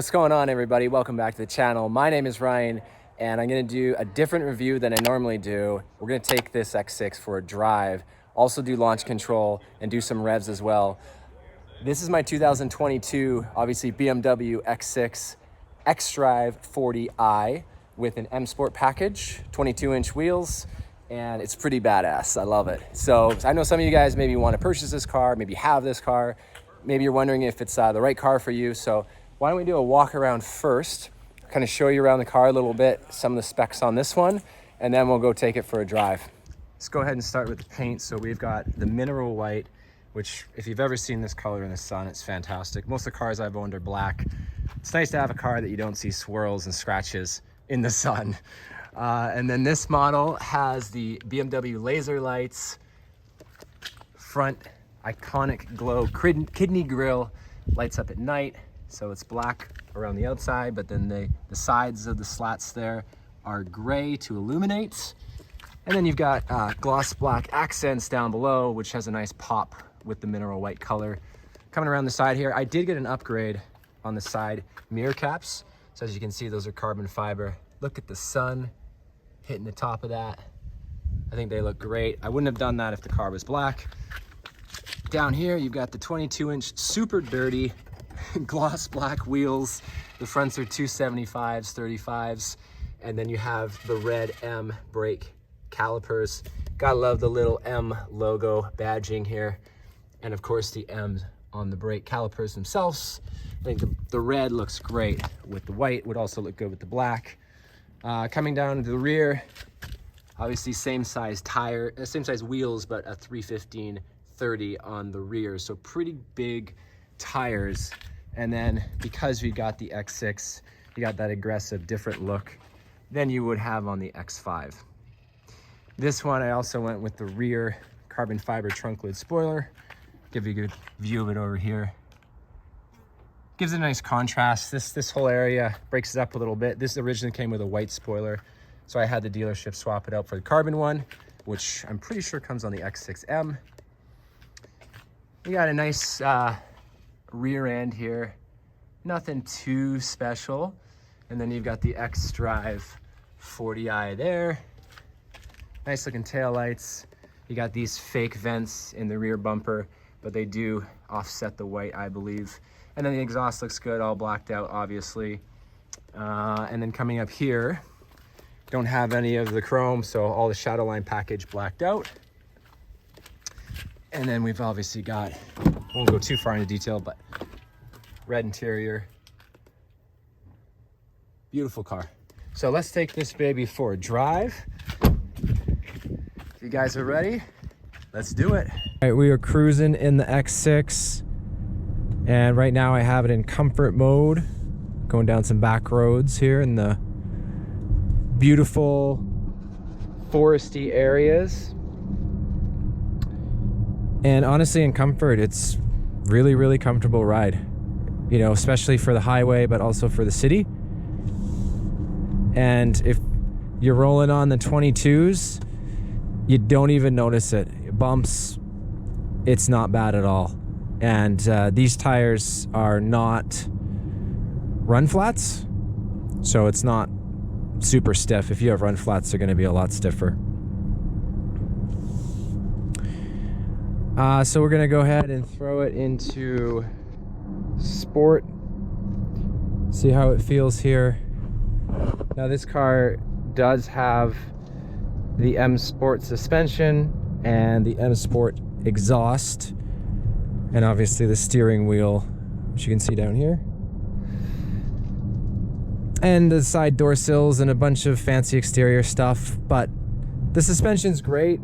What's going on, everybody? Welcome back to the channel. My name is Ryan, and I'm gonna do a different review than I normally do. We're gonna take this X6 for a drive, also do launch control and do some revs as well. This is my 2022, obviously, BMW X6 XDrive40i with an M Sport package, 22-inch wheels, and it's pretty badass. I love it. So I know some of you guys maybe want to purchase this car, maybe have this car, maybe you're wondering if it's the right car for you. So why don't we do a walk around first, kind of show you around the car a little bit, some of the specs on this one, and then we'll go take it for a drive. Let's go ahead and start with the paint. So we've got the mineral white, which if you've ever seen this color in the sun, it's fantastic. Most of the cars I've owned are black. It's nice to have a car that you don't see swirls and scratches in the sun. And then this model has the BMW laser lights, front iconic glow kidney grille, lights up at night. So it's black around the outside, but then the sides of the slats there are gray to illuminate. And then you've got gloss black accents down below, which has a nice pop with the mineral white color. Coming around the side here, I did get an upgrade on the side mirror caps. So as you can see, those are carbon fiber. Look at the sun hitting the top of that. I think they look great. I wouldn't have done that if the car was black. Down here, you've got the 22-inch super dirty gloss black wheels. The fronts are 275s, 35s, and then you have the red M brake calipers. Gotta love the little M logo badging here, and of course the M on the brake calipers themselves. I think the red looks great with the white, would also look good with the black. Coming down to the rear, obviously same size tire, same size wheels, but a 315/30 on the rear, so pretty big tires. And then because we got the X6, you got that aggressive different look than you would have on the X5. This one, I also went with the rear carbon fiber trunk lid spoiler. Give you a good view of it over here. Gives it a nice contrast. This whole area breaks it up a little bit. This originally came with a white spoiler, so I had the dealership swap it out for the carbon one, which I'm pretty sure comes on the X6M. We got a nice rear end here, nothing too special. And then you've got the XDrive40i there. Nice looking tail lights. You got these fake vents in the rear bumper, but they do offset the white, I believe. And then the exhaust looks good, all blacked out, obviously. And then coming up here, don't have any of the chrome, so all the shadow line package blacked out. And then we've obviously got, won't go too far into detail, but red interior. Beautiful car. So let's take this baby for a drive. If you guys are ready, let's do it. All right, we are cruising in the X6, and right now I have it in comfort mode, going down some back roads here in the beautiful foresty areas. And honestly, in comfort, it's really, really comfortable ride, you know, especially for the highway, but also for the city. And if you're rolling on the 22s, you don't even notice it. Bumps, it's not bad at all. And these tires are not run flats, so it's not super stiff. If you have run flats, they're going to be a lot stiffer. So we're gonna go ahead and throw it into sport, see how it feels here. Now this car does have the M Sport suspension and the M Sport exhaust, and obviously the steering wheel, which you can see down here, and the side door sills and a bunch of fancy exterior stuff. But the suspension's great.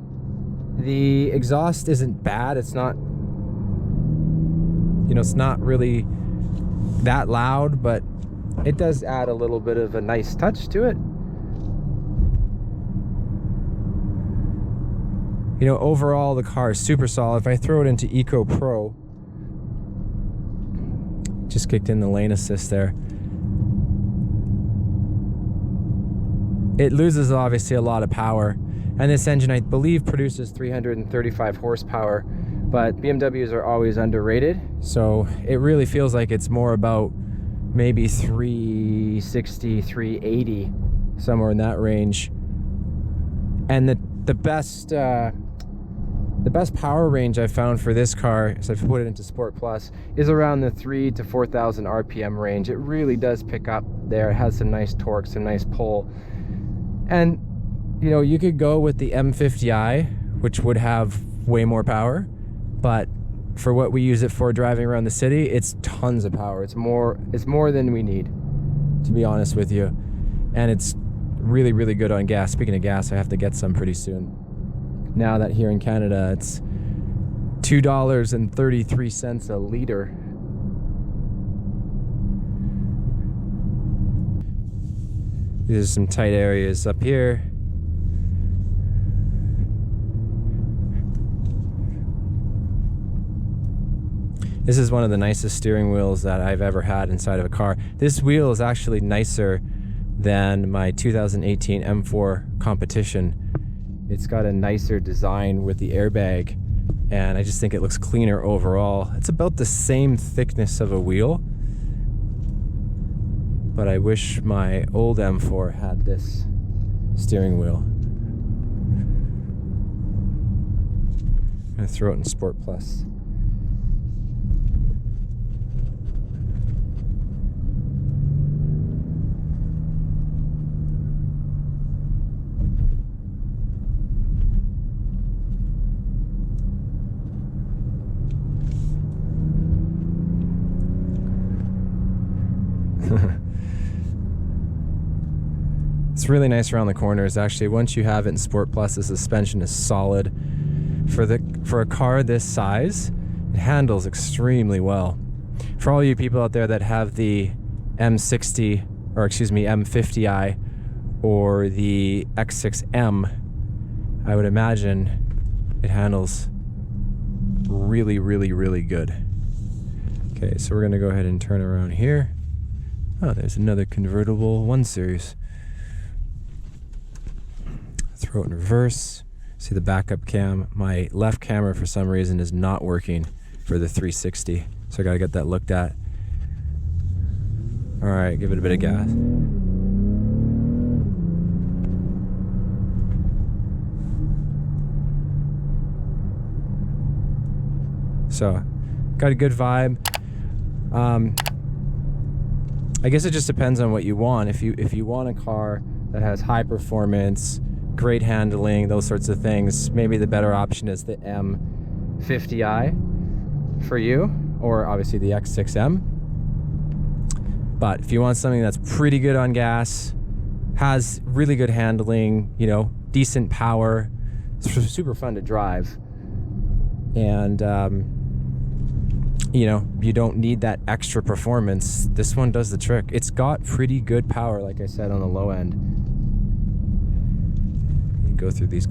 The exhaust isn't bad. It's not, you know, it's not really that loud, but it does add a little bit of a nice touch to it. You know, overall the car is super solid. If I throw it into Eco Pro, just kicked in the lane assist there, it loses obviously a lot of power. And this engine, I believe, produces 335 horsepower, but BMWs are always underrated. So it really feels like it's more about maybe 360, 380, somewhere in that range. And the best power range I found for this car, so I've put it into Sport Plus, is around the 3,000 to 4,000 RPM range. It really does pick up there. It has some nice torque, some nice pull. And, you know, you could go with the M50i, which would have way more power, but for what we use it for driving around the city, it's tons of power. It's more than we need, to be honest with you. And it's really, really good on gas. Speaking of gas, I have to get some pretty soon. Now that here in Canada, it's $2.33 a liter. These are some tight areas up here. This is one of the nicest steering wheels that I've ever had inside of a car. This wheel is actually nicer than my 2018 M4 Competition. It's got a nicer design with the airbag, and I just think it looks cleaner overall. It's about the same thickness of a wheel, but I wish my old M4 had this steering wheel. I'm gonna throw it in Sport Plus. It's really nice around the corners. Actually, once you have it in Sport Plus, the suspension is solid. For a car this size, it handles extremely well. For all you people out there that have the M50i or the X6M, I would imagine it handles really, really, really good. Okay, so we're gonna go ahead and turn around here. Oh, there's another convertible 1 Series. Throw it in reverse. See the backup cam. My left camera for some reason is not working for the 360, so I gotta get that looked at. All right, give it a bit of gas. So, got a good vibe. I guess it just depends on what you want. If you want a car that has high performance, great handling, those sorts of things, maybe the better option is the M50i for you, or obviously the X6M. But if you want something that's pretty good on gas, has really good handling, you know, decent power, it's super fun to drive, and you know, you don't need that extra performance, this one does the trick. It's got pretty good power, like I said, on the low end. Go through these